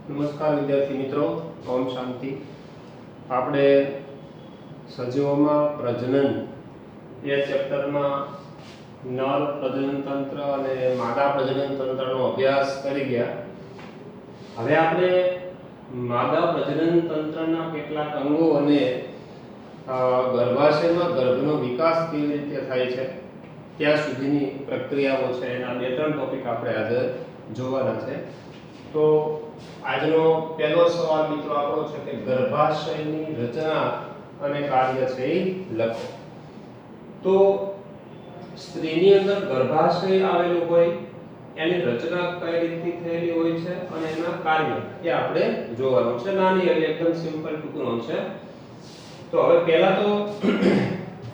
નમસ્કાર વિદ્યાર્થી મિત્રો, ઓમ શાંતિ. આપણે સજીવોમાં પ્રજનન એ ચેપ્ટરમાં નર પ્રજનન તંત્ર અને માદા પ્રજનન તંત્રનો અભ્યાસ કરી ગયા. હવે આપણે માદા પ્રજનન તંત્રના કેટલાક અંગો અને ગર્ભાશયમાં ગર્ભનો વિકાસ કેવી રીતે થાય છે ત્યાં સુધીની પ્રક્રિયાઓ છે એના બે ત્રણ ટોપિક આપણે આજે જોવાના છે. તો આજનો પહેલો સવાલ મિત્રો આપણો છે કે ગર્ભાશયની રચના અને કાર્ય છે એ લખો. તો સ્ત્રીની અંદર ગર્ભાશય આવેલું હોય એની રચના કઈ રીતની થયેલી હોય છે અને એના કાર્ય એ આપણે જોવાનું છે. નાની એવી એકદમ સિમ્પલ ટૂંકનો છે. તો હવે પહેલા તો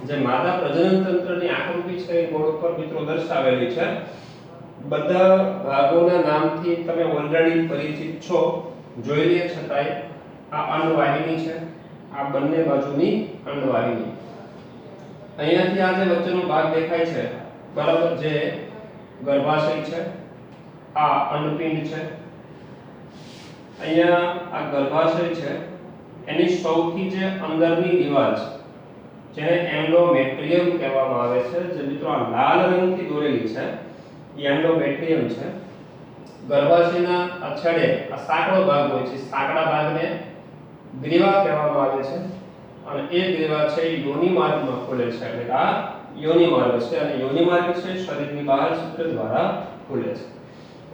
જે માદા પ્રજનન તંત્રની આકૃતિ છે એ બોર્ડ પર મિત્રો દર્શાવેલી છે. બધા ભાગોના નામથી તમે ઓલરેડી પરિચિત છો, જોઈ લે છતાંય આ અંડવાહિની છે, આ બંને બાજુની અંડવાહિની. અહીંયાથી આ જે વચ્ચેનો ભાગ દેખાય છે બરાબર, જે ગર્ભાશય છે, આ અંડપિંડ છે. અહીંયા આ ગર્ભાશય છે, એની સૌથી જે અંદરની દિવાલ છે જેને એન્ડોમેટ્રિયમ કહેવામાં આવે છે, જે મિત્રો આ લાલ રંગથી દોરેલી છે એન્ડોમેટ્રિયમ છે. ગર્ભાશયના આ છેડે આ સાંકડો ભાગ હોય છે, સાંકડા ભાગને ગ્રીવા કહેવામાં આવે છે અને એ ગ્રીવા છે એ યોનિ માર્ગમાં ખુલે છે. એટલે આ યોનિ માર્ગ છે અને યોનિ માર્ગ છે શરીરની બહાર શુક્ર દ્વારા ખુલે છે.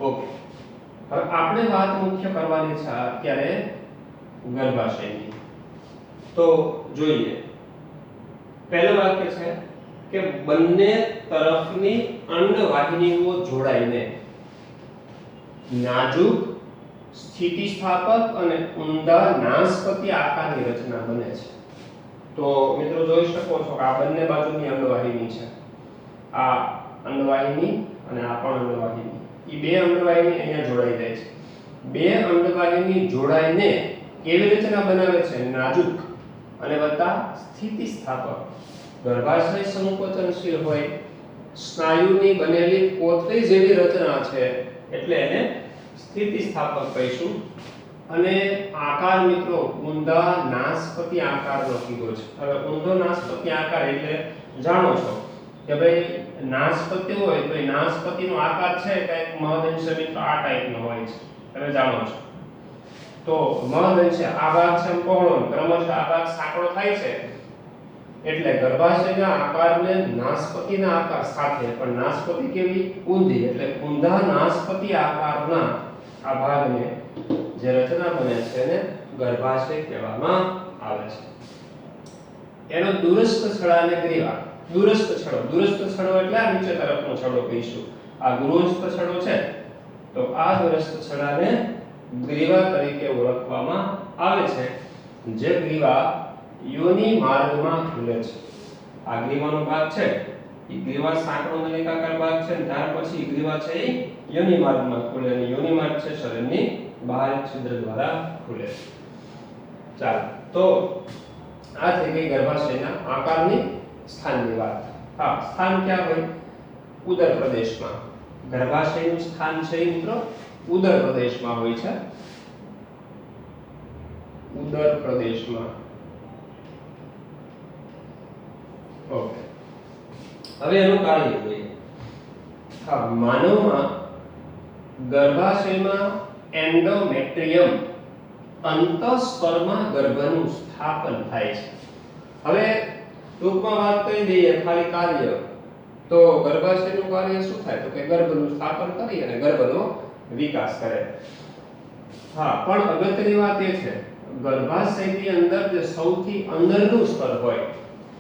ઓકે, હવે આપણે વાત મુખ્ય કરવાની છે અત્યારે ગર્ભાશયની. તો જોઈએ, પહેલું વાક્ય છે કે બંને તરફની અંડવાહિનીઓ જોડાઈને નાજુક, સ્થિતિસ્થાપક અને ઊંડા નાસપતિ આકારની રચના બને છે. તો મિત્રો જોઈ શકો છો કે આ બંને બાજુની અંડવાહિની છે, આ અંડવાહિની અને આ પણ અંડવાહિની. એ બે અંડવાહિની અહીંયા જોડાઈ જાય છે. બે અંડવાહિની જોડાઈને કેવી રચના બનાવે છે? નાજુક અને વત્તા સ્થિતિસ્થાપક. ગર્ભાશય સંકોચનશીલ હોય, સ્નાયુની બનેલી કોથળી જેવી રચના છે એટલે એને સ્થિતિસ્થાપક કહીશું. અને આકાર મિત્રો ઊંધા નાસપતિ આકારનો કીધો છે. હવે ઊંધો નાસપતિ આકાર એટલે જાણો છો કે ભાઈ નાસપતિ હોય તો એ નાસપતિનો આકાર છે કંઈક મહદઅંશે મિત્રો આ ટાઈપનો હોય છે, તમે જાણો છો. તો મહદઅંશે આ ભાગ છે પહોળો, ક્રમશઃ આ ભાગ સાંકડો થાય છે એટલે ગર્ભાશયના આકારને નાસપતિના આકાર સાથે, પણ નાસપતિ કેવી? ઊંધી, એટલે ઊંધા નાસપતિ આકારના આ ભાગને જે રચના બને છે એને ગર્ભાશય કહેવામાં આવે છે. એનો દૂરસ્થ છેડાને ગ્રીવા. દૂરસ્થ છેડો એટલે આ નીચે તરફનો છેડો કહીશું. આ ગૃહસ્થ છેડો છે તો આ દૂરસ્થ છેડાને ગ્રીવા તરીકે ઓળખવામાં આવે છે, જે ગ્રીવા યોનિ માર્ગમાં ખુલે છે. આ ગ્રીવાનો ભાગ છે એ ગ્રીવા સાંકડો નલિકાકાર ભાગ છે, ત્યાર પછી ગ્રીવા છે એ યોનિ માર્ગમાં ખુલે અને યોનિ માર્ગ છે શરીરની બહાર છિદ્ર દ્વારા ખુલે છે. ચાલો, તો આ થઈ ગઈ ગર્ભાશયના આકારની સ્થાનની વાત. હા, સ્થાન ક્યાં હોય? ઉદર પ્રદેશમાં. ગર્ભાશયનું સ્થાન છે મિત્રો ઉદર પ્રદેશમાં હોય છે. ઉદર પ્રદેશમાં. ઓકે, હવે એનું કાર્ય જોઈએ. હા, માનવમાં ગર્ભાશયમાં એન્ડોમેટ્રિયમ અંતઃસ્તરમાં ગર્ભનું સ્થાપન થાય છે. હવે ટૂંકમાં વાત કરી દઈએ ખાલી કાર્ય. તો ગર્ભાશયનું કાર્ય શું થાય? તો કે ગર્ભનું સ્થાપન કરી અને ગર્ભનો વિકાસ કરે. હા, પણ અગત્યની વાત એ છે ગર્ભાશયની અંદર જે સૌથી અંદરનું સ્તર હોય,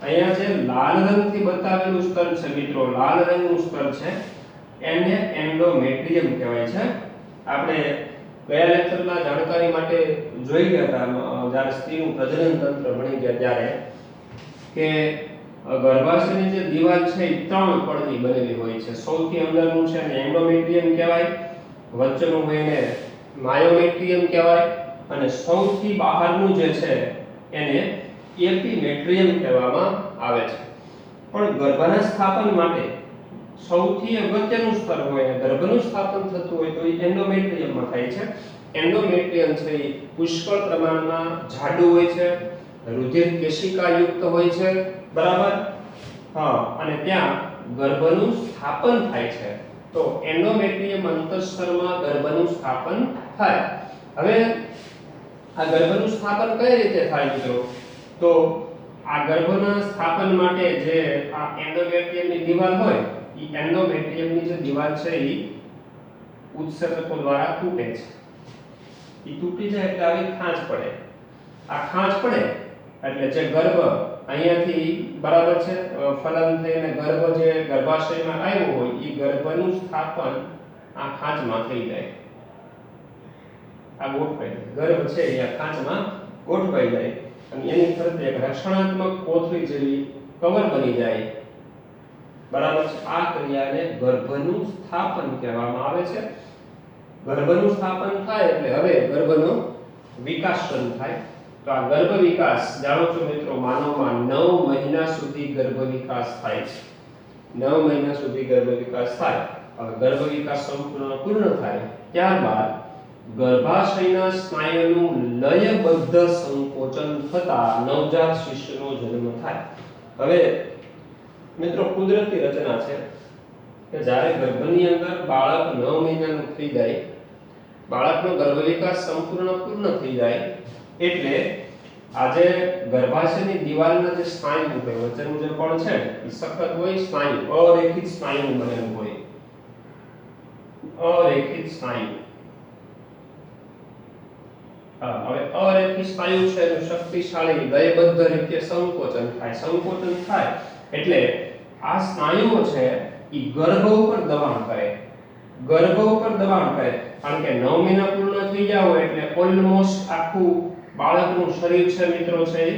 અહીંયા જે લાલ રંગથી બતાવેલું સ્તર છે મિત્રો, લાલ રંગનું સ્તર છે એને એન્ડોમેટ્રિયમ કહેવાય છે. આપણે ગયા લેક્ચરમાં જાણકારી માટે જોઈ ગયા હતા જ્યારે સ્ત્રીનું પ્રજનન તંત્ર ભણી ગયા ત્યારે, કે ગર્ભાશયની જે દિવાલ છે એ ત્રણ પડની બનેલી હોય છે. સૌથી અંદરનું છે એને એન્ડોમેટ્રિયમ કહેવાય, વચ્ચેનું હોય એને માયોમેટ્રિયમ કહેવાય અને સૌથી બહારનું જે છે એને એપિમેટ્રિયમ કહેવામાં આવે છે. પણ ગર્ભના સ્થાપન માટે સૌથી અગત્યનું સ્તર હોય અને ગર્ભનું સ્થાપન થતું હોય તો એ એન્ડોમેટ્રિયમમાં થાય છે. એન્ડોમેટ્રિયમ છે એ પુષ્કળ પ્રમાણમાં જાડું હોય છે, રુધિર કેશિકા યુક્ત હોય છે, બરાબર. હા, અને ત્યાં ગર્ભનું સ્થાપન થાય છે. તો એન્ડોમેટ્રિયમ અંતઃસ્તરમાં ગર્ભનું સ્થાપન થાય. હવે આ ગર્ભનું સ્થાપન કઈ રીતે થાય મિત્રો? તો આ ગર્ભના સ્થાપન માટે જે આ એન્ડોમેટ્રિયમની દીવાલ હોય, ઈ એન્ડોમેટ્રિયમની જે દીવાલ છે ઈ ઉત્સેચકો દ્વારા તૂટે છે. ઈ તૂટી જાય એટલે આવી ખાંચ પડે. આ ખાંચ પડે એટલે જે ગર્ભ અહીંયાથી બરાબર છે ફલન થઈને ગર્ભ જે ગર્ભાશયમાં આવ્યો હોય ઈ ગર્ભનું સ્થાપન આ ખાંચમાં થઈ જાય. આ ગોઠવાઈ જાય. ગર્ભ છે એ આ ખાંચમાં ગોઠવાઈ જાય અને એની ફરતે એક રક્ષણાત્મક કોથળી જેવી કવર બની જાય. બરાબર છે. આ ક્રિયાને ગર્ભનું સ્થાપન કહેવામાં આવે છે. ગર્ભનું સ્થાપન થાય એટલે હવે ગર્ભનો વિકાસ શરૂ થાય. તો આ ગર્ભ વિકાસ જાણો છો મિત્રો, માનવમાં 9 મહિના સુધી ગર્ભ વિકાસ થાય છે. 9 મહિના સુધી ગર્ભ વિકાસ થાય. હવે ગર્ભ વિકાસ સંપૂર્ણ પૂર્ણ થાય ત્યારબાદ ગર્ભાશયના સ્નાયુનું લયબદ્ધ સંકોચન થતા નવજાત શિશુનો જન્મ થાય. હવે મિત્રો કુદરતી રચના છે કે જ્યારે ગર્ભની અંદર બાળક 9 મહિનાનું થઈ જાય, બાળકનો ગર્ભ વિકાસ સંપૂર્ણ પૂર્ણ થઈ જાય એટલે આજે ગર્ભાશયની દિવાલના જે સ્નાયુ હોય વચ્ચેનું જે કણ છે એ સખત હોય, સ્નાયુ અરેખિત સ્નાયુ બનેલું હોય. અરેખિત સ્નાયુ. હવે અરેખિત સ્નાયુ છે એનું શક્તિશાળી લયબદ્ધ રીતે સંકોચન થાય. સંકોચન થાય એટલે આ સ્નાયુઓ છે ઈ ગર્ભ ઉપર દબાણ કરે. ગર્ભ ઉપર દબાણ કરે કારણ કે 9 મહિના પૂર્ણ થઈ ગયા હોય એટલે ઓલમોસ્ટ આખું બાળકનું શરીર છે મિત્રો છે એ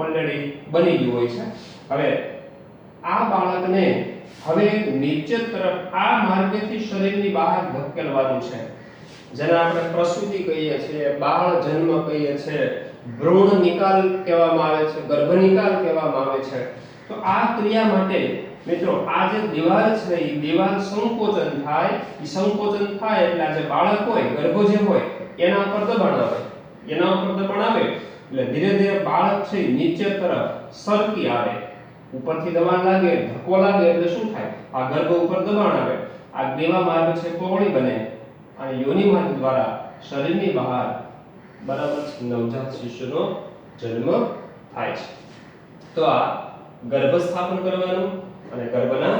ઓલરેડી બની ગયું હોય છે. હવે આ બાળકને હવે નીચે તરફ આ માર્ગેથી શરીરની બહાર ધકેલવાનું છે, જેને આપણે પ્રસૂતિ કહીએ છીએ, બાળ જન્મ કહીએ છીએ, ભ્રૂણ નિકાલ કહેવામાં આવે છે, ગર્ભ નિકાલ કહેવામાં આવે છે. તો આ ક્રિયા માટે મિત્રો આ જે દીવાલ છે એ દીવાલ સંકોચન થાય. એ સંકોચન થાય એટલે આ જે બાળક હોય, ગર્ભ જે હોય એના ઉપર દબાણ આવે. એના ઉપર દબાણ આવે એટલે ધીરે ધીરે બાળક છે નીચે તરફ સરકી આવે. ઉપરથી દબાણ લાગે, ધક્કો લાગે એટલે શું થાય? આ ગર્ભ ઉપર દબાણ આવે. આ ગ્રીવા માર્ગ છે પહોળી બને અને યોનિ માર્ગ દ્વારા શરીરની બહાર બરાબર નવજાત શિશુનો જન્મ થાય છે. તો આ ગર્ભ સ્થાપન કરવાનું અને ગર્ભના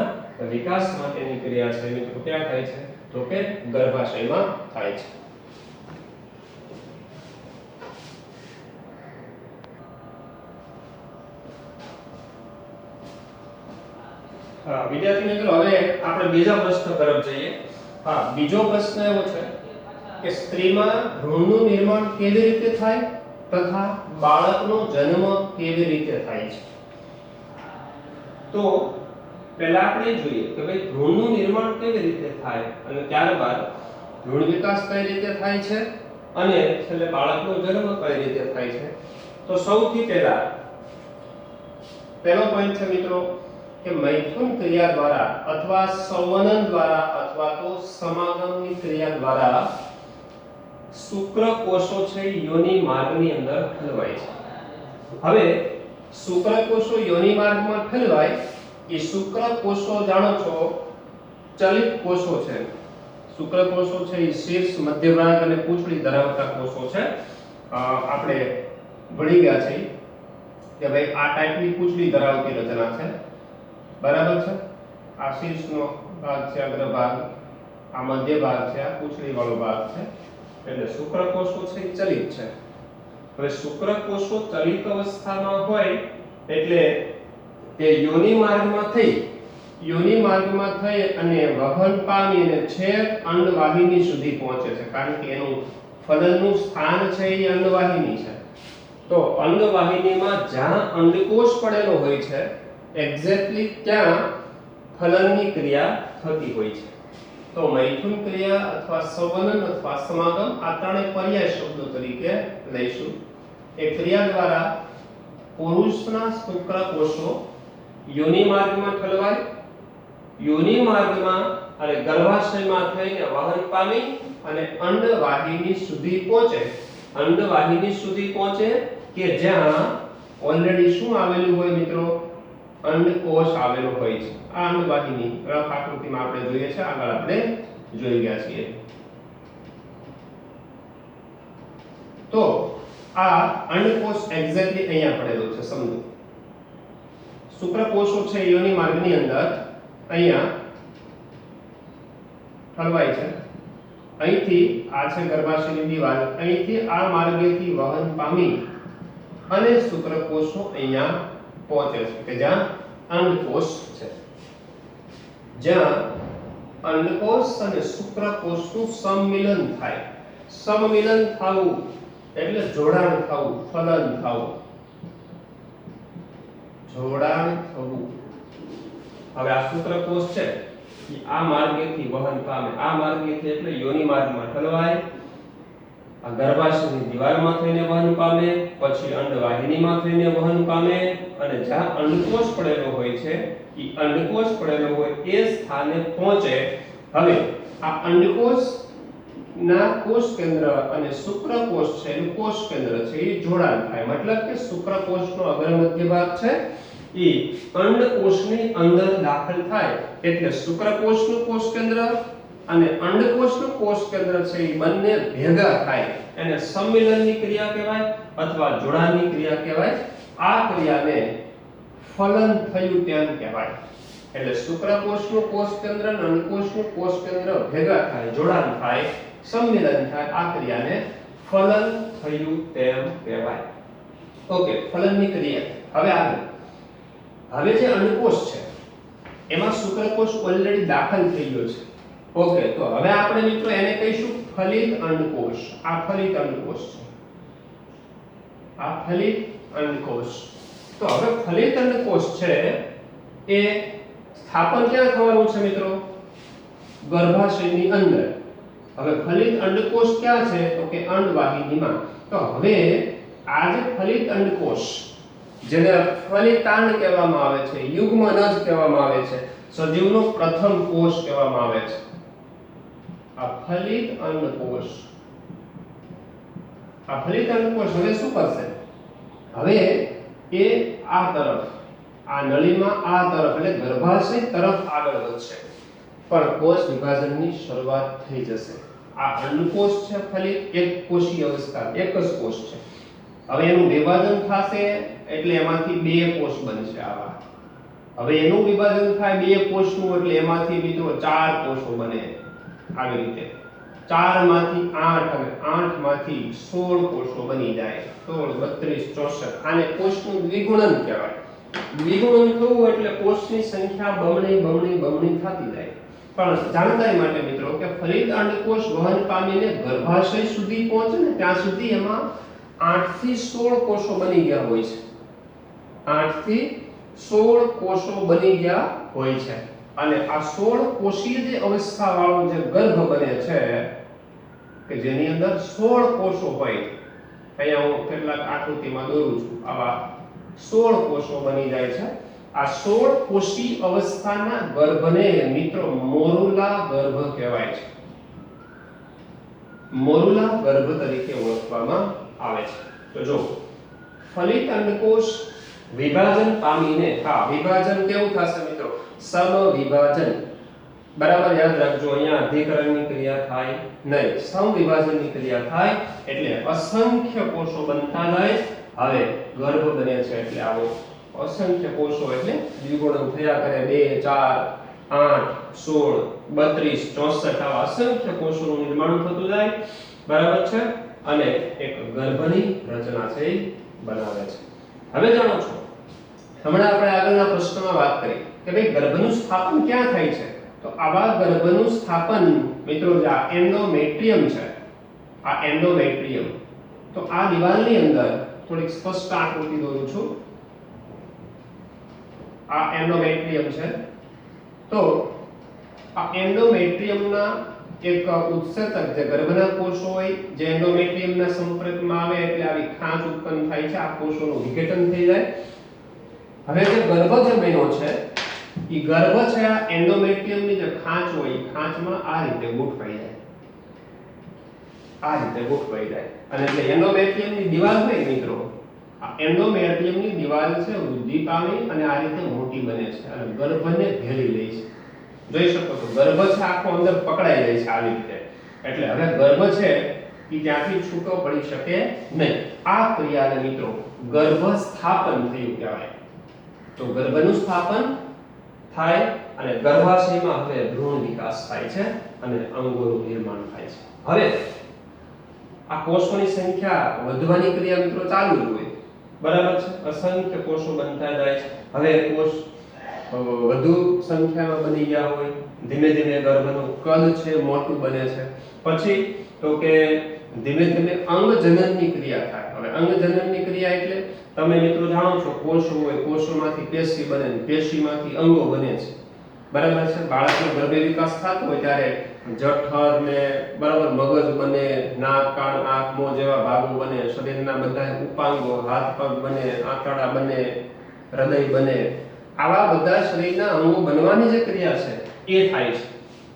વિકાસ માટેની ક્રિયા છે મિત્રો ક્યાં થાય છે? તો કે ગર્ભાશયમાં થાય છે. વિદ્યાર્થી મિત્રો હવે આપણે બીજા પ્રશ્ન તરફ જઈએ. હા, બીજો પ્રશ્ન એવો છે કે સ્ત્રીમાં ભ્રૂણનું નિર્માણ કેવી રીતે થાય તથા બાળકનો જન્મ કેવી રીતે થાય છે? તો પહેલા આપણે જોઈએ કે ભાઈ ભ્રૂણનું નિર્માણ કેવી રીતે થાય અને ત્યારબાદ ભ્રૂણ વિકાસ કઈ રીતે થાય છે અને છેલ્લે બાળકનો જન્મ કઈ રીતે થાય છે. તો સૌથી પહેલા પહેલો પોઈન્ટ છે મિત્રો કે મૈથુન ક્રિયા દ્વારા અથવા સંવનન દ્વારા અથવા તો સમાગમની ક્રિયા દ્વારા શુક્રકોષો છે યોનિ માર્ગની અંદર ફેલાય છે. હવે શુક્રકોષો યોનિ માર્ગમાં ફેલાય એ શુક્રકોષો જાણો છો ચલિત કોષો છે. શુક્રકોષો છે એ શીર્ષ, મધ્ય ભાગ અને પૂંછડી ધરાવતા કોષો છે. આપણે ભણી ગયા છે કે ભાઈ આ ટાઈપની પૂંછડી ધરાવતી રચના છે. બરાબર છે. આ શીર્ષનો ભાગ છે, અગ્રભાગ, આ મધ્ય ભાગ છે, આ પૂંછડી વાળો ભાગ છે. એટલે શુક્રકોષો છે એ ચલિત છે. હવે શુક્રકોષો ચલિત અવસ્થામાં હોય એટલે તે યોનિ માર્ગમાં થઈ અને વહન પામીને છેક અંડવાહિની સુધી પહોંચે છે. કારણ કે એનું ફલનનું સ્થાન છે એ અંડવાહિની છે. તો અંડવાહિનીમાં જ્યાં અંડકોષ પડેલો હોય છે એક્ઝેક્ટલી ત્યાં ફલનની ક્રિયા થતી હોય છે. તો મૈથુન ક્રિયા અથવા સંવનન અથવા સમાગમ આ ત્રણેય પર્યાય શબ્દો તરીકે લઈશું. એ ક્રિયા દ્વારા પુરુષના શુક્રકોષો યોનિ માર્ગમાં ઠલવાય, યોનિ માર્ગમાં અને ગર્ભાશયમાં થઈને વહન પામી અને અંડવાહિની સુધી પહોંચે. અંડવાહિની સુધી પહોંચે કે જ્યાં ઓલરેડી શું આવેલું હોય મિત્રો? અંડકોષ આવેલો હોય છે. આ અંડવાહિની રફ આકૃતિમાં આપણે જોઈએ છે, આગળ આપણે જોઈ ગયા છીએ. તો આ અંડકોષ એક્ઝેક્ટલી અહીંયા પડેલો છે, સમજો. શુક્રકોષો છે યોનિ માર્ગની અંદર અહીંયા ઠલવાય છે. અહીંથી આ છે ગર્ભાશયની દીવાલ, અહીંથી આ માર્ગેથી વહન પામી અને શુક્રકોષો અહીંયા પહોંચે છે કે જ્યાં અંડકોષ છે. જ્યાં અંડકોષ અને શુક્રકોષનું સંમિલન થાય. સંમિલન થવું એટલે જોડાણ થવું, ફલન થવું, જોડાણ થવું. હવે આ શુક્રકોષ છે એ આ માર્ગેથી વહન પામે. આ માર્ગેથી એટલે યોનિ માર્ગમાં ઠલવાય, આ ગર્ભાશયની દીવાલમાં થઈને વહન પામે, પછી અંડવાહિનીમાં થઈને વહન પામે અને જ્યાં અંડકોષ પડેલો હોય છે એ અંડકોષ પડેલો હોય એ સ્થાને પહોંચે. હવે આ અંડકોષ ના કોષ કેન્દ્ર અને શુક્રકોષ છે એનું કોષ કેન્દ્ર છે એ જોડાણ થાય. મતલબ કે શુક્રકોષનો અગ્ર મધ્ય ભાગ છે એ અંડકોષની અંદર દાખલ થાય એટલે શુક્રકોષનું કોષ કેન્દ્ર અને અંડકોષનું કોષ કેન્દ્ર છે એ બંને ભેગા થાય એને સંમિલનની ક્રિયા કહેવાય અથવા જોડાણની ક્રિયા કહેવાય. આ ક્રિયાને ફલન થયું તેમ કહેવાય. એટલે શુક્રકોષનું કોષ કેન્દ્ર અને અંડકોષનું કોષ કેન્દ્ર ભેગા થાય, જોડાણ થાય, સંમિલન થાય, આ ક્રિયાને ફલન થયું તેમ કહેવાય. ઓકે, ફલનની ક્રિયા. હવે આગળ, હવે જે અંડકોષ છે એમાં શુક્રકોષ ઓલરેડી દાખલ થઈ ગયો છે. ઓકે, તો હવે આપણે મિત્રો એને કહીશું ફલિત અંડકોષ. આ ફલિત અંડકોષ છે, આ ફલિત અંડકોષ. તો હવે ફલિત અંડકોષ છે એ સ્થાપન ક્યાં થવાનું છે મિત્રો? ગર્ભાશયની અંદર. હવે ફલિત અંડકોષ ક્યાં છે? તો કે અંડવાહિનીમાં. તો હવે આ જે ફલિત અંડકોષ જેને ફલિતાંડ કહેવામાં આવે છે, યુગ્મનજ કહેવામાં આવે છે, સજીવનો પ્રથમ કોષ કહેવામાં આવે છે. આ ફલિત અંડકોષ, આ ફલિત અંડકોષ હવે શું કરશે? હવે એ આ તરફ, આ નળીમાં આ તરફ એટલે ગર્ભાશય તરફ આગળ વધશે, પણ કોષ વિભાજનની શરૂઆત થઈ જશે. આ અંડકોષ છે ફલિત એક કોષીય અવસ્થા, એક જ કોષ છે. હવે એનું વિભાજન થશે એટલે એમાંથી બે કોષ બનશે આવા. હવે એનું વિભાજન થાય બે કોષનું એટલે એમાંથી મિત્રો ચાર કોષો બને. આવી રીતે 4 માંથી 8 અને 8 માંથી 16 કોષો બની જાય. 16 32 64. આને કોષનું દ્વિગુણન કહેવાય. દ્વિગુણન થવું એટલે કોષની સંખ્યા બમણી બમણી બમણી થતી જાય. પણ જાણકારી માટે મિત્રો કે ફલિત અંડકોષ વહન પામીને ગર્ભાશય સુધી પહોંચે ને ત્યાં સુધી એમાં 8 થી 16 કોષો બની ગયા હોય છે. 8 થી 16 કોષો બની ગયા હોય છે. અને આ 16 કોષીય જે અવસ્થા વાળો જે ગર્ભ બને છે કે જેની અંદર 16 કોષો હોય, અહીંયા હું કેટલાક આકૃતિમાં દોરું છું, આવા 16 કોષો બની જાય છે. આ 16 કોષી અવસ્થાના ગર્ભને મિત્રો મોરુલા ગર્ભ કહેવાય છે. મોરુલા ગર્ભ તરીકે ઓળખવામાં આવે છે. તો જો ફલિત અંડકોષ વિભાજન પામીને, હા વિભાજન કેવું થશે મિત્રો? સમવિભાજન. બરાબર યાદ રાખજો, અહીંયા અધિકરણની ક્રિયા થાય નહીં, સમવિભાજનની ક્રિયા થાય એટલે અસંખ્ય કોષો બનતા જાય. હવે ગર્ભ બને છે એટલે આવો અસંખ્ય કોષો એટલે દ્વિગુણન થયા કરે. 2 4 8 16 32 64 આવા અસંખ્ય કોષોનું નિર્માણ થતું જાય. બરાબર છે? અને એક ગર્ભની રચના છે એ બનાવે છે. હવે જાણો છો, હમણાં આપણે આગળના પ્રશ્નમાં વાત કરી કે ભાઈ ગર્ભનું સ્થાપન ક્યાં થાય છે? તો આવા ગર્ભનું સ્થાપન મિત્રો જે આ એન્ડોમેટ્રિયમ છે, આ એન્ડોમેટ્રિયમ, તો આ દિવાલની અંદર થોડીક સ્પષ્ટ આકૃતિ દોરું છું. આ એન્ડોમેટ્રિયમ છે. તો આ એન્ડોમેટ્રિયમના એક ઉત્સેચક જે ગર્ભના કોષો હોય જે એન્ડોમેટ્રિયમના સંપર્કમાં આવે એટલે આવી ખાંચ ઉત્પન્ન થાય છે, આ કોષોનું વિઘટન થઈ જાય. હવે જે ગર્ભ જે બન્યો છે ઈ ગર્ભ છે આ એન્ડોમેટ્રિયમની જે ખાંચ હોય ઈ ખાંચમાં આ રીતે ગોઠવાઈ જાય, આ રીતે ગોઠવાઈ જાય. અને જે એન્ડોમેટ્રિયમની દીવાલ હોય મિત્રો, આ એન્ડોમેટ્રિયમની દીવાલ છે વૃદ્ધિ પામી અને આ રીતે મોટી બને છે અને ગર્ભને ઘેરી લે છે. જોઈ શકો છો ગર્ભ છે આખો અંદર પકડાઈ જાય છે આવી રીતે. એટલે હવે ગર્ભ છે ઈ ત્યાંથી છૂટો પડી શકે નહીં. આ ક્રિયાને મિત્રો ગર્ભ સ્થાપન થયું કહેવાય. તો ગર્ભનું સ્થાપન થાય અને ગર્ભાશયમાં હવે ભ્રૂણ વિકાસ થાય છે અને અંગોનું નિર્માણ થાય છે. હવે આ કોષોની સંખ્યા વધવાની ક્રિયા મિત્રો ચાલુ જ હોય, બરાબર છે. અસંખ્ય કોષો બનતા જાય છે. હવે કોષ વધુ સંખ્યામાં બની ગયા હોય, ધીમે ધીમે ગર્ભનું કદ છે મોટું બને છે. પછી તો કે ધીમે ધીમે અંગજનનની ક્રિયા થાય. હવે અંગજનનની ક્રિયા એટલે તમે મિત્રો જાણો છો કોષો હોય, કોષોમાંથી પેશી બને, પેશીમાંથી અંગો બને છે, બરાબર છે. બાળકનો ગર્ભે વિકાસ થતો હોય ત્યારે જઠર ને બરાબર મગજ બને, નાક કાન આંખ મોં જેવા ભાગો બને, શરીરના બધા ઉપાંગો હાથ પગ બને, આંતરડા બને, હૃદય બને. આવા બધા શરીરના અંગો બનવાની જે ક્રિયા છે એ થાય છે,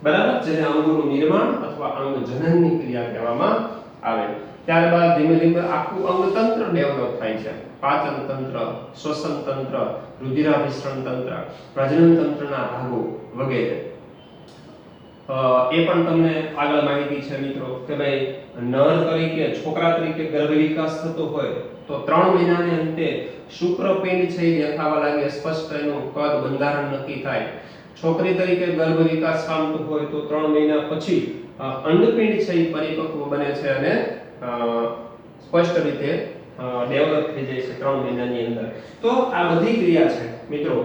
બરાબર, જેને અંગોનું નિર્માણ અથવા અંગજનનની ક્રિયા કહેવામાં આવે. ત્યારબાદ ધીમે ધીમે આખું અંગતંત્ર ડેવલપ થાય છે. પાચન તંત્ર, શ્વસન તંત્ર, રુધિરાભિસરણ તંત્ર, પ્રજનન તંત્રના ભાગો વગેરે. એ પણ તમને આગળ માહિતી છે મિત્રો કે ભાઈ નર તરીકે, છોકરા તરીકે ગર્ભ વિકાસ થતો હોય તો 3 મહિનાને અંતે શુક્રપિંડ છે એ દેખાવા લાગે, સ્પષ્ટ એનું કદ બંધારણ નક્કી થાય. છોકરી તરીકે ગર્ભ વિકાસ પામતો હોય તો 3 મહિના પછી અંડપિંડ છે એ પરિપક્વ બને છે અને સ્પષ્ટ રીતે ડેવલપ થઈ જાય છે 3 મહિનાની અંદર. તો આ બધી ક્રિયા છે મિત્રો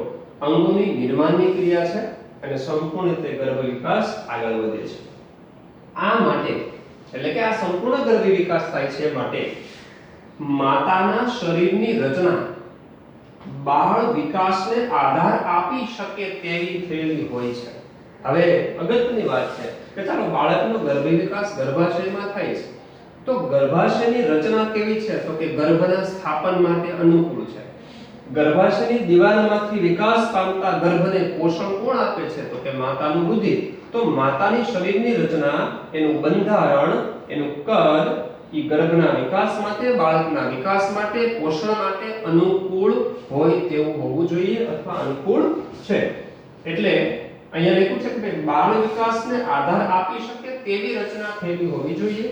અંગોની નિર્માણની ક્રિયા છે અને સંપૂર્ણ રીતે ગર્ભ વિકાસ આગળ વધે છે. આ માટે એટલે કે આ સંપૂર્ણ ગર્ભ વિકાસ થાય છે માટે માતાના શરીરની રચના બાળ વિકાસને આધાર આપી શકે તેવી થયેલી હોય છે. હવે અગત્યની વાત છે કે ચાલો બાળકનો ગર્ભ વિકાસ ગર્ભાશયમાં થાય છે તો ગર્ભાશયની રચના કેવી છે તો કે ગર્ભના સ્થાપન માટે અનુકૂળ છે. ગર્ભાશયની દિવાલમાંથી વિકાસ પામતા ગર્ભને પોષણ કોણ આપે છે તો કે માતાનું રુધિર. તો માતાની શરીરની રચના, એનું બંધારણ, એનું કદ ઈ ગર્ભના વિકાસ માટે, બાળકના વિકાસ માટે, પોષણ માટે અનુકૂળ હોય તેવું હોવું જોઈએ અથવા અનુકૂળ છે. એટલે અહીંયા લખ્યું છે કે બાળ વિકાસને આધાર આપી શકે તેવી રચના થયેલી હોવી જોઈએ,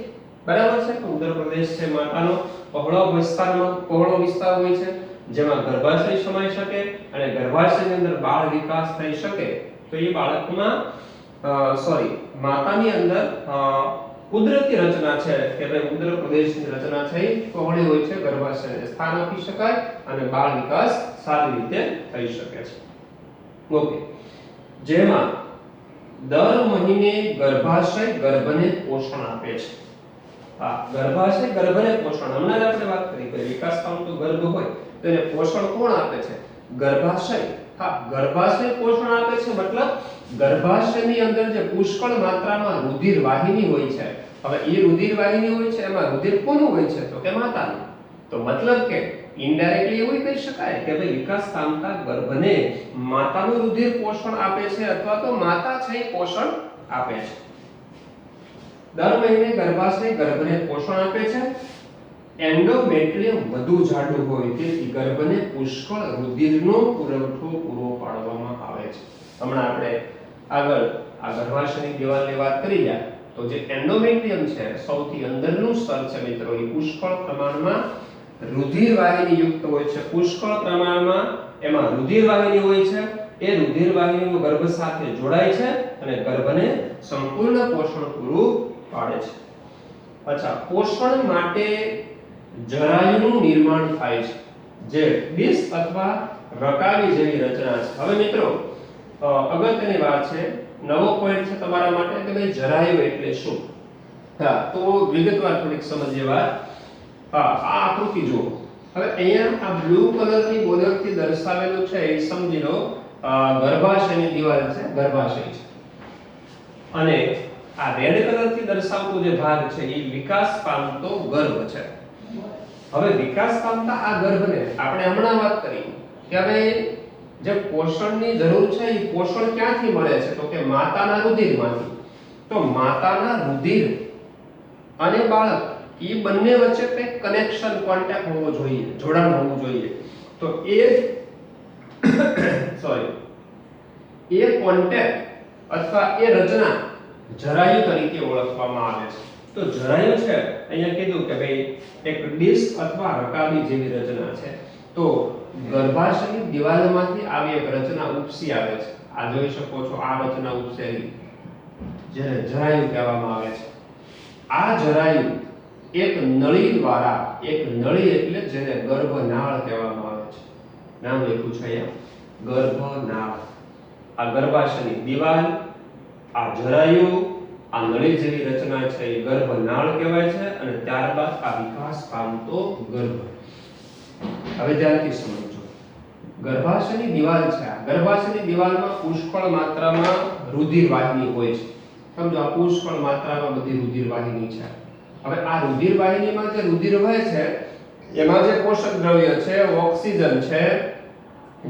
બરાબર છે. ઉત્તર પ્રદેશ છે માતાનો પહોળો વિસ્તાર હોય છે જેમાં ગર્ભાશય સમાઈ શકે અને ગર્ભાશયની અંદર બાળ વિકાસ થઈ શકે તો એ બાળકમાં માતાની અંદર કુદરતી રચના છે કે ભાઈ ઉત્તર પ્રદેશની રચના છે પહોળી હોય છે, ગર્ભાશયને સ્થાન આપી શકાય અને બાળ વિકાસ સારી રીતે થઈ શકે છે. ઓકે, જેમાં દર મહિને ગર્ભાશય ગર્ભને પોષણ આપે છે. ગર્ભાશય ગર્ભને પોષણ, હમણાં આપણે વાત કરી કે વિકાસ પામતો ગર્ભ હોય તો એને પોષણ કોણ આપે છે? ગર્ભાશય. ગર્ભાશય પોષણ આપે છે મતલબ ગર્ભાશયની અંદર જે પુષ્કળ માત્રામાં રુધિર વાહિની હોય છે. હવે એ રુધિર વાહિની હોય છે એમાં રુધિર કોનું હોય છે તો કે માતાનું. તો મતલબ કે ઇનડાયરેક્ટલી એવું કહી શકાય કે ભાઈ વિકાસ પામતા ગર્ભને માતાનું રુધિર પોષણ આપે છે અથવા તો માતા છે પોષણ આપે છે. દર મહિને ગર્ભાશય ગર્ભને પોષણ આપે છે. એન્ડોમેટ્રિયમ વધુ જાડું હોય તેથી ગર્ભને પુષ્કળ રુધિરનો પુરવઠો પૂરો પાડવામાં આવે છે. હમણાં આપણે આગળ આ ગર્ભાશયની દિવાલની વાત કરી રહ્યા તો જે એન્ડોમેટ્રિયમ છે સૌથી અંદરનું સ્તર છે મિત્રો એ પુષ્કળ પ્રમાણમાં રુધિર વાહિની યુક્ત હોય છે. પુષ્કળ પ્રમાણમાં એમાં રુધિર વાહિની હોય છે. એ રુધિર વાહિનીઓ ગર્ભ સાથે જોડાય છે અને ગર્ભને સંપૂર્ણ પોષણ પૂરું પાડે છે. અચ્છા, પોષણ માટે જરાયુનું નિર્માણ થાય છે જે ડિશ અથવા રકાબી જેવી રચના છે. હવે મિત્રો અગત્યની વાત છે, નવો પોઈન્ટ છે તમારા માટે કે ભાઈ જરાયુ એટલે શું. તો વિગતવાર થોડીક સમજીએ વાત. આ આકૃતિ જુઓ. હવે અહીંયા આ બ્લુ કલરની બોર્ડરથી દર્શાવેલું છે એ સમજી લો ગર્ભાશયની દિવાલ છે, ગર્ભાશય છે. અને આ રેડ કલરથી દર્શાવતો જે ભાગ છે એ વિકાસ પામતો ગર્ભ છે. હવે વિકાસ પામતા આ ગર્ભને આપણે હમણાં વાત કરી કે હવે જે પોષણની જરૂર છે એ પોષણ ક્યાંથી મળે છે તો કે માતાના રુધિરમાંથી. તો માતાના રુધિર અને બાળક એ બંને વચ્ચે કંઈક કનેક્શન કોન્ટેક્ટ હોવો જોઈએ, જોડાણ હોવું જોઈએ. તો એ કોન્ટેક્ટ અથવા એ રચના જરાયુ તરીકે ઓળખવામાં આવે છે. તો જરાયુ છે અહીંયા કીધું કે ભાઈ એક ડિસ્ક અથવા રકાબી જેવી રચના છે. તો ગર્ભાશયની દિવાલમાંથી આવી એક રચના ઉપસી આવે છે. આ જોઈ શકો છો, આ રચના ઉપસેલી જેને જરાયુ કહેવામાં આવે છે. આ જરાયુ એક નળી દ્વારા, એક નળી એટલે જેને ગર્ભનાળ કહેવામાં આવે છે, નામ લખ્યું છે અહીંયા ગર્ભનાળ. આ ગર્ભાશયની દિવાલ, આ જરાયુ, આ નળી જેવી રચના છે એ ગર્ભનાળ કહેવાય છે. અને ત્યારબાદ આ વિકાસ પામતો ગર્ભ. હવે ધ્યાનથી સમજો, ગર્ભાશયની દિવાલ છે. આ ગર્ભાશયની દિવાલમાં પુષ્કળ માત્રામાં રુધિર વાહિની હોય છે. સમજો, આ પુષ્કળ માત્રામાં બધી રુધિર વાહિની છે. હવે આ રુધિર વાહિનીમાં જે રુધિર વહે છે એમાં જે પોષક દ્રવ્ય છે, ઓક્સિજન છે,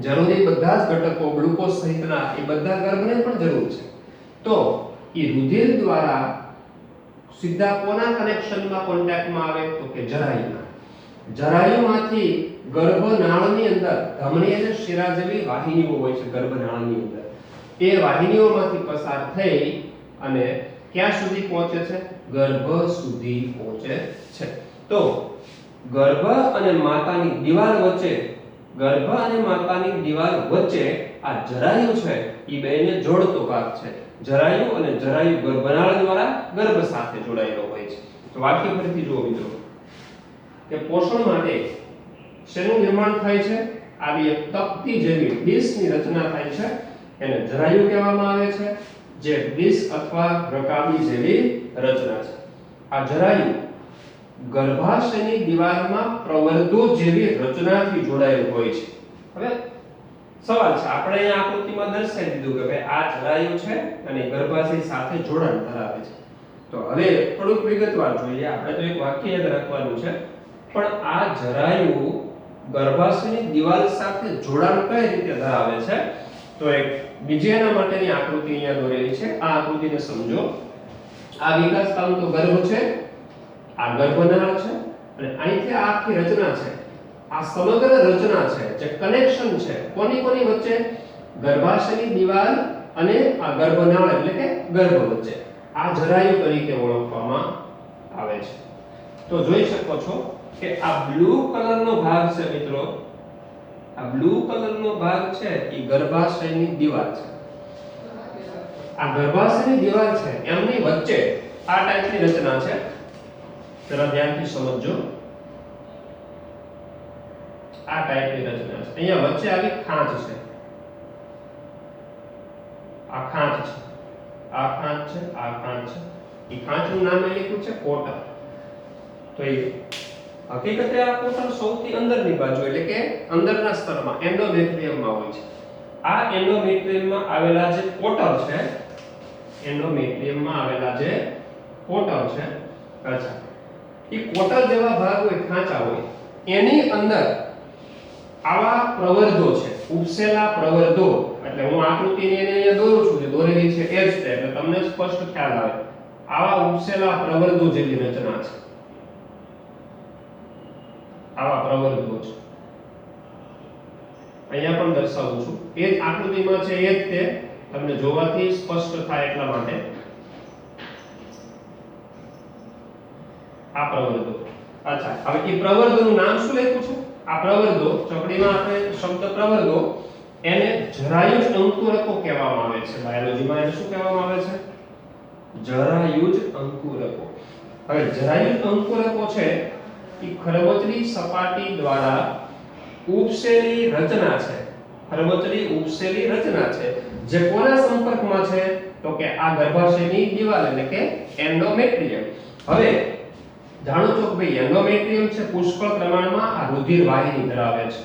જરૂરી બધા જ ઘટકો, ગ્લુકોઝ સહિતના, એ બધા ગર્ભને પણ જરૂર છે. તો એ રુધિર દ્વારા સીધા કોના કનેક્શનમાં કોન્ટેક્ટમાં આવે તો કે જરાયુના. જરાયુમાંથી ગર્ભનાળની અંદર ધમની અને શિરા જેવી વાહિનીઓ હોય છે. ગર્ભનાળની અંદર એ વાહિનીઓમાંથી પસાર થઈ અને ક્યાં સુધી પહોંચે છે? ગર્ભ સુધી પહોંચે છે. તો ગર્ભ અને માતાની દિવાલ વચ્ચે, ગર્ભ અને માતાની દિવાલ વચ્ચે આ જરાયુ છે એ બેને જોડતો ભાગ છે. જરાયુ અને જરાયુ ગર્ભનાળ દ્વારા ગર્ભ સાથે જોડાયેલો હોય છે. તો વાક્ય ફરીથી જુઓ મિત્રો કે પોષણ માટે શેનું નિર્માણ થાય છે? આવી એક તકતી જેવી ડિસ્કની રચના થાય છે, એને જરાયુ કહેવામાં આવે છે, જે ડિસ્ક અથવા રકાબી જેવી રચના છે. આ જરાયુ ગર્ભાશયની દિવાલમાં પ્રવર્ધો જેવી રચનાથી જોડાયેલ હોય છે. હવે સવાલ છે, આપણે અહીંયા આકૃતિમાં દર્શાવી દીધું કે ભાઈ આ જરાયુ છે અને ગર્ભાશય સાથે જોડાણ ધરાવે છે. તો હવે થોડુંક વિગતવાર જોઈએ. આપણે તો એક વાક્ય યાદ રાખવાનું છે, પણ આ જરાયુ ગર્ભાશયની દિવાલ સાથે જોડાણ કઈ રીતે ધરાવે છે તો એક બીજી એના માટેની આકૃતિ અહીંયા દોરેલી છે. આ આકૃતિને સમજો. આ વિકાસ પામતો ગર્ભ છે, આ ગર્ભનાળ છે, અને અહીંથી આ આખી રચના છે. આ સમગ્ર રચના છે જે કનેક્શન છે કોની કોની વચ્ચે? ગર્ભાશયની દિવાલ અને આ ગર્ભનાળ એટલે કે ગર્ભ વચ્ચે. આ જરાયુ તરીકે ઓળખવામાં આવે છે. તો જોઈ શકો છો કે આ બ્લુ કલરનો ભાગ છે મિત્રો, આ બ્લુ કલરનો ભાગ છે એ ગર્ભાશયની દિવાલ છે. આ ગર્ભાશયની દિવાલ છે એમની વચ્ચે આ ટાઈપની રચના છે. જરા ધ્યાનથી સમજજો. આ ટાઈપની રચના છે. અહીંયા વચ્ચે આવી ખાંચ છે. આ ખાંચ છે, આ ખાંચ છે, આ ખાંચ છે. એ ખાંચનું નામ એ લખ્યું છે કોટર. તો એ હકીકતે આ કોટર સૌથી અંદરની બાજુ એટલે કે અંદરના સ્તરમાં એન્ડોમેટ્રિયમમાં હોય છે. આ એન્ડોમેટ્રિયમમાં આવેલા જે કોટર છે, એન્ડોમેટ્રિયમમાં આવેલા જે કોટર છે, અચ્છા, એ કોટર જેવા ભાગ હોય, ખાંચા હોય, એની અંદર આવા પ્રવર્ધો છે, ઉપસેલા પ્રવર્ધો. એટલે હું આકૃતિને એને અહીંયા દોરું છું, જે દોરેલી છે એ જ છે, એટલે તમને સ્પષ્ટ ખ્યાલ આવે. આવા ઉપસેલા પ્રવર્ધો જેવી રચના છે. આવા પ્રવર્ધો છે. અહીંયા પણ દર્શાવું છું. એ જ આકૃતિમાં છે એ જ તે તમને જોવાથી સ્પષ્ટ થાય એટલા માટે. આ પ્રવર્ધો. અચ્છા, હવે એ પ્રવર્ધોનું નામ શું લખ્યું છે? આ પ્રવર્ધો ચોકડીમાં આપણે શબ્દ પ્રવર્ધો એને જરાયુજ અંકુરકો કહેવામાં આવે છે. બાયોલોજીમાં એને શું કહેવામાં આવે છે? જરાયુજ અંકુરકો. હવે જરાયુજ અંકુરકો છે એ ખરબચડી સપાટી દ્વારા ઉપસેલી રચના છે. ખરબચડી ઉપસેલી રચના છે જે કોના સંપર્કમાં છે તો કે આ ગર્ભાશયની દિવાલ એટલે કે એન્ડોમેટ્રિયમ. હવે જાણો છો કે ભાઈ એન્ડોમેટ્રિયમ છે પુષ્કળ પ્રમાણમાં આ રુધિર વાહિની ધરાવે છે.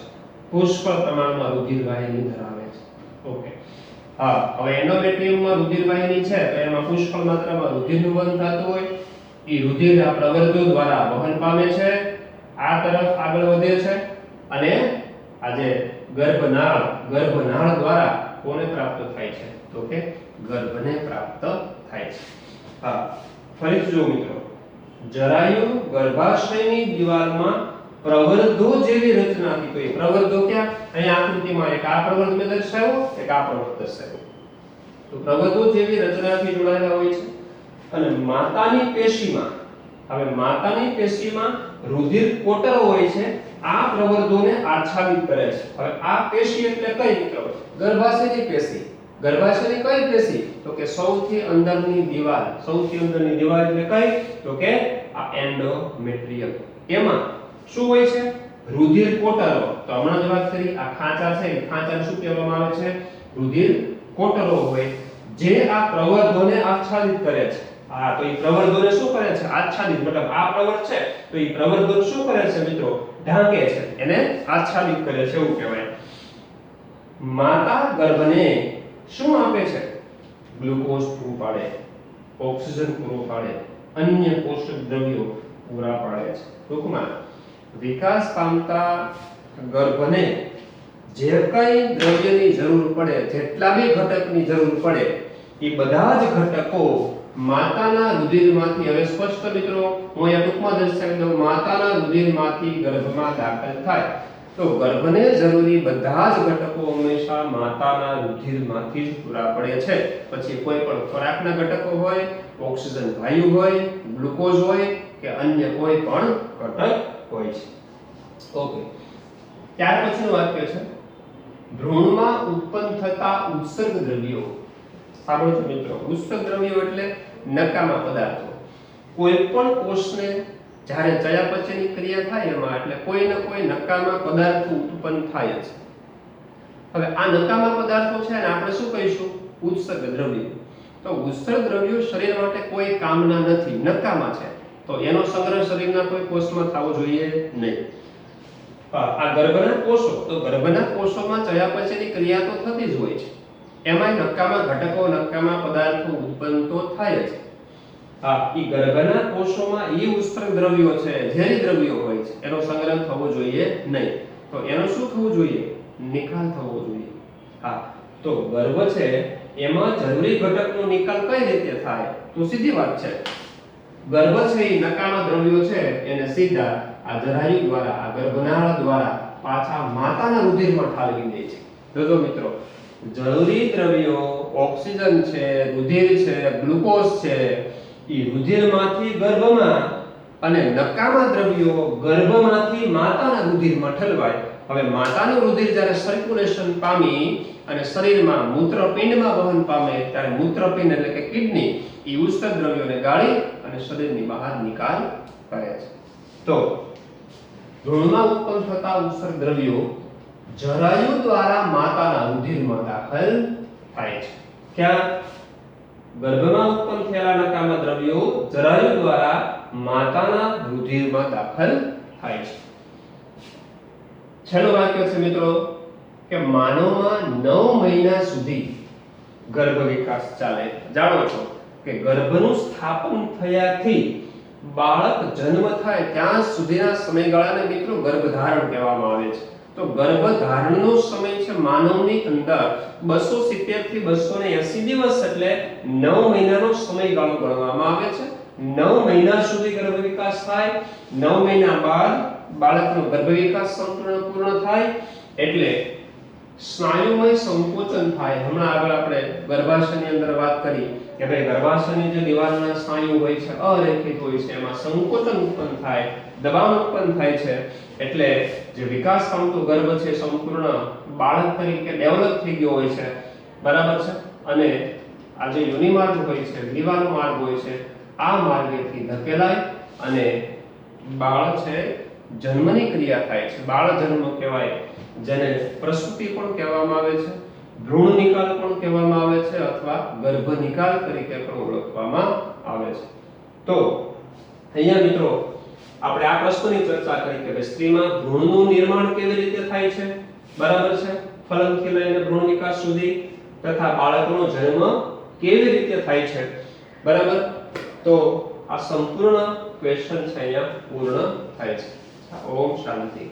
પુષ્કળ પ્રમાણમાં રુધિર વાહિની ધરાવે છે. ઓકે, હા, હવે એન્ડોમેટ્રિયમમાં રુધિર વાહિની છે તો એમાં પુષ્કળ માત્રામાં રુધિરનું વહન થતું હોય. એ રુધિર આ પ્રવર્ધો દ્વારા વહન પામે છે, આ તરફ આગળ વધે છે અને આ જે ગર્ભનાળ દ્વારા કોને પ્રાપ્ત થાય છે? તો કે ગર્ભને પ્રાપ્ત થાય છે. હા, ફરીથી જો મિત્રો, જરાયુ ગર્ભાશયની દીવાલમાં પ્રવર્ધો જેવી રચનાથી, તો એ પ્રવર્ધો ક્યાં? અહીંયા આકૃતિમાં એક આ પ્રવર્ધ મેં દર્શાવ્યો, એક આ પ્રવર્ધ દર્શાવ્યો. તો પ્રવર્ધો જેવી રચનાથી જોડાયેલા હોય છે. અને માતાની પેશીમાં, હવે માતાની પેશીમાં રુધિર કોટરો હોય છે, આ પ્રવર્ધોને આચ્છાદિત કરે છે. હવે આ પેશી એટલે કઈ મિત્રો? ગર્ભાશયની પેશી. ગર્ભાશયની કઈ પેશી? તો કે સૌથી અંદરની દીવાલ. સૌથી અંદરની દીવાલ એટલે કઈ? તો કે આ એન્ડોમેટ્રિયમ. એમાં શું હોય છે? રુધિર કોટરો. તો હમણાં જ વાત કરી, આ ખાંચા છે, એ ખાંચાને શું કહેવામાં આવે છે? રુધિર કોટરો હોય, જે આ પ્રવર્ધોને આચ્છાદિત કરે છે. હા, તો એ પ્રવર્ધોને શું કરે છે? આચ્છાદિત. મતલબ આ પ્રવર્ધ છે, તો એ પ્રવર્ધોને શું કરે છે મિત્રો? ઢાંકે છે, એને આચ્છાદિત કરે છે, એવું કહેવાય. માતા ગર્ભને શું આપે છે? ગ્લુકોઝ પૂરું પાડે, ઓક્સિજન પૂરો પાડે, અન્ય પોષક દ્રવ્યો પૂરા પાડે છે. ટૂંકમાં વિકાસ પામતા ગર્ભને જે કઈ દ્રવ્યની જરૂર પડે, જેટલા બી ઘટકની જરૂર પડે, એ બધા જ ઘટકો માતાના રુધિરમાંથી, હવે સ્પષ્ટ મિત્રો હું અહીંયા ટૂંકમાં દર્શાવી દઉં, માતાના રુધિરમાંથી ગર્ભમાં દાખલ થાય. તો ગર્ભને જરૂરી બધા જ ઘટકો હંમેશા માતાના રુધિરમાંથી જ પૂરા પડે છે. પછી કોઈ પણ ખોરાકના ઘટકો હોય, ઓક્સિજન વાયુ હોય, ગ્લુકોઝ હોય કે અન્ય કોઈ પણ ઘટક હોય છે. ઓકે, ત્યાર પછીનું વાક્ય છે ભ્રૂણમાં ઉત્પન્ન થતા ઉત્સર્ગ દ્રવ્યો. સાંભળો મિત્રો, ઉત્સર્ગ દ્રવ્યો એટલે નકામા પદાર્થો. કોઈ પણ કોષને જ્યારે ચયાપચયની ક્રિયા થાય એમાં એટલે કોઈ ને કોઈ નકામા પદાર્થો ઉત્પન્ન થાય છે. હવે આ નકામા પદાર્થો છે ને આપણે શું કહીશું? ઉત્સર્ગ દ્રવ્યો. તો ઉત્સર્ગ દ્રવ્યો શરીર માટે કોઈ કામના નથી, નકામા છે. તો એનો સંગ્રહ શરીરના કોઈ કોષમાં થવો જોઈએ નહીં. આ ગર્ભના કોષો, તો ગર્ભના કોષોમાં ચયાપચયની ક્રિયા તો થતી જ હોય છે. એમાંય નકામા ઘટકો, નકામા પદાર્થો ઉત્પન્ન તો થાય જ. હા, ઈ ગર્ભના કોષોમાં ઈ ઉત્સર્ગ દ્રવ્યો છે, ઝેરી દ્રવ્યો હોય છે, એનો સંગ્રહ થવો જોઈએ નહીં. તો એનો શું થવું જોઈએ? નિકાલ થવો જોઈએ. હા, તો ગર્ભ છે એમાં જરૂરી ઘટકનો નિકાલ કઈ રીતે થાય? તો સીધી વાત છે, ગર્ભ છે એ નકામા દ્રવ્યો છે એને સીધા આ જરાયુ દ્વારા, આ ગર્ભનાળ દ્વારા પાછા માતાના રુધિરમાં ઠાલવી દે છે. જો મિત્રો, જરૂરી દ્રવ્યો ઓક્સિજન છે, રુધિર છે, ગ્લુકોઝ છે, એ રુધિરમાંથી ગર્ભમાં અને નકામા દ્રવ્યો ગર્ભમાંથી માતાના રુધિરમાં ઠલવાય. હવે માતાનું રુધિર જ્યારે સર્ક્યુલેશન પામી અને શરીરમાં મૂત્રપિંડમાં વહન પામે ત્યારે મૂત્રપિંડ એટલે કે કિડની એ ઉત્સર્ગ દ્રવ્યોને ગાળી અને શરીરની બહાર નિકાલ કરે છે. તો ભ્રૂણમાં ઉત્પન્ન થતા ઉત્સર્ગ દ્રવ્યો જરાયુ દ્વારા માતાના રુધિરમાં દાખલ થાય છે. ક્યાં? ગર્ભમાં ઉત્પન્ન થયેલા નકામા દ્રવ્યો જરાયુ દ્વારા માતાના રુધિરમાં દાખલ થાય છે. છેલ્લું વાક્ય છે મિત્રો કે માનવમાં 9 મહિના સુધી ગર્ભ વિકાસ ચાલે. જાણો છો કે ગર્ભનું સ્થાપન થયાથી બાળક જન્મ થાય ત્યાં સુધીના સમયગાળાને મિત્રો ગર્ભધારણ કહેવામાં આવે છે. તો ગર્ભધારણનો સમય છે માનવની અંદર 270 થી 280 દિવસ, એટલે 9 મહિનાનો સમયગાળો ગણવામાં આવે છે. 9 મહિના સુધી ગર્ભ વિકાસ થાય. 9 મહિના બાદ બાળકનો ગર્ભ વિકાસ સંપૂર્ણ પૂર્ણ થાય એટલે સ્નાયુમય સંકોચન થાય. હમણાં આગળ આપણે ગર્ભાશયની અંદર વાત કરી કે ભાઈ ગર્ભાશયની જે દીવાલના સ્નાયુ હોય છે અરેખિત હોય છે, એમાં સંકોચન ઉત્પન્ન થાય, દબાણ ઉત્પન્ન થાય છે. એટલે જે વિકાસ પામતો ગર્ભ છે સંપૂર્ણ બાળક તરીકે ડેવલપ થઈ ગયો હોય છે, બરાબર છે. અને આ જે યોનિ માર્ગ હોય છે, દીવાનો માર્ગ હોય છે, આ માર્ગેથી ધકેલાય અને બાળક છે જન્મની ક્રિયા થાય છે. બાળ જન્મ કહેવાય, જેને પ્રસૂતિ પણ કહેવામાં આવે છે, ભ્રૂણ નિકાલ પણ કહેવામાં આવે છે અથવા ગર્ભ નિકાલ તરીકે પણ ઓળખવામાં આવે છે. તો અહીંયા મિત્રો આપણે આ પ્રશ્નની ચર્ચા કરી કે સ્ત્રીમાં ભ્રૂણનું નિર્માણ કેવી રીતે થાય છે, બરાબર છે, ફલનથી લઈને ભ્રૂણ વિકાસ સુધી, તથા બાળકનો જન્મ કેવી રીતે થાય છે, બરાબર. તો આ સંપૂર્ણ ક્વેશ્ચન છે અહીંયા પૂર્ણ થાય છે. ઓમ શાંતિ.